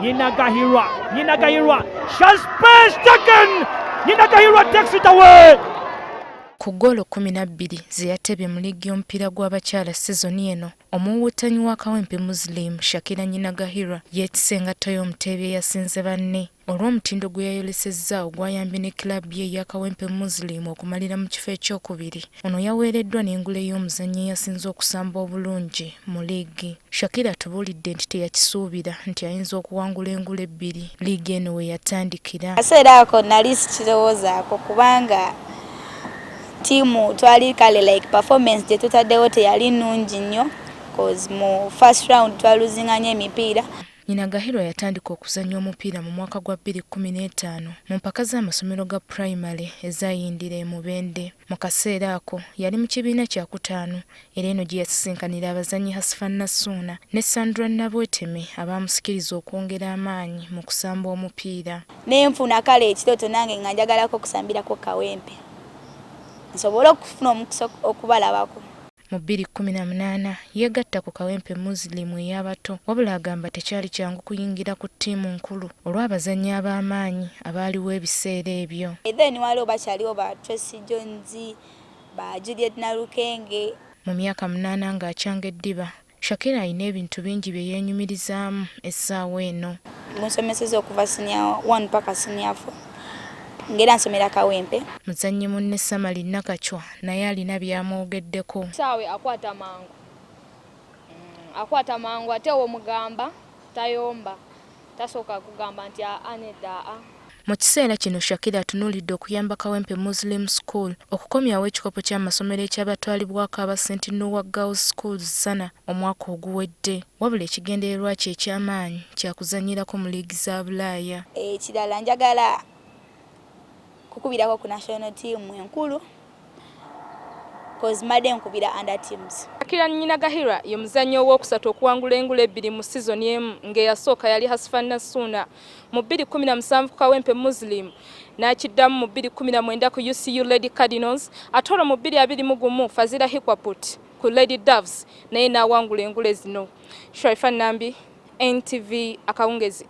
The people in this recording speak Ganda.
Nyinagahirwa, shall space taken. Nyinagahirwa takes it away. Ku ggoolo 12 ze yatebye mu liigi y'omupiira gw'abakyala sizoni eno, omuwuutanyi wa Kawempe Muslim Shakira Nyinagahirwa yeetisse engatto y'omuteebi eyasinze banne olw'omutindo gwe yayolesezza ogwayambye ne kilabu ye eya Kawempe Muslim okumalira mu kifo ekyokubiri. Ono yaweereddwa n'engule y'omuzannyi eyasinze okusamba obulungi mu liigi. Shakira atubuulidde nti teyakisuubira nti ayinza okuwangula engule 2 liigi eno we yatandikira. Akaseera ako nali sikirowoozaako kubanga tiimu twali kale like performance gye tutaddewo teyali nnungi nnyo cause mu first round twaluzinganya emipiira. Nyinagahirwa yatandika okuzannya omupiira mu mwaka gwa 2015 mu mpaka z'amasomero ga primary ezayindira e Mubende. Mu kaseera ako yali mu kibiina kya 5 era eno gye yasisinkanira abazannyi Nasuuna ne Sandra Nabweteme abaamusikiriza okwongera amaanyi mu kusamba omupiira. Nenfuna kale ekirooto nange nga njagalako okusambirako Kawempe. Nsobola okufuna omukisa okubalabako. Mu 2018 yeegatta ku Kawempe Muslim ey'abato wabula agamba tekyali kyangu kuyingira ku ttiimu nkulu olw'abazannyi ab'amaanyi abaaliwo ebiseera ebyo. Then waliwo bakyaliwo ba Tracy Jones, ba Juliet Nalukenge. Mu myaka 8 ng'akyanga eddiba, Shakira alina ebintu bingi bye yeenyumirizaamu essaawa eno. Musomeseza okuva senior 1 paka senior 4. Ngera nsomera Kawempe. Muzannyi munne Samali Nakachwa naye alina byamwogeddeko. Saawe akwata mangu ate omugamba tayomba tasooka kugamba nti aneda. Mu kiseera kino Shakira atunuulidde okuyamba Kawempe Muslim School okukomyawo ekikopo ky'amasomero ekyabatwalibwako aba St. Noah Girls Schools sana omwaka oguwedde. Wabula ekigendererwa kye eky'amaanyi kyakuzannyirako mu liigi za Bulaaya. Ekirala njagala kukubirako ku national team enkulu cause madde nkubira under teams. Shakira Nyinagahirwa ye muzannyi ow'okusatu okuwangula engule 2 mu season emu ng'eyasooka yali Nasuuna mu 2017 ku Kawempe Muslim n'akiddamu mu 2019 ku UCU Lady Cardinals ate olwo mu 2021 Fazila Hikwaput ku Lady Doves naye n'awangula engule zino. Sharifa Nambi, NTV, Akawungeezi.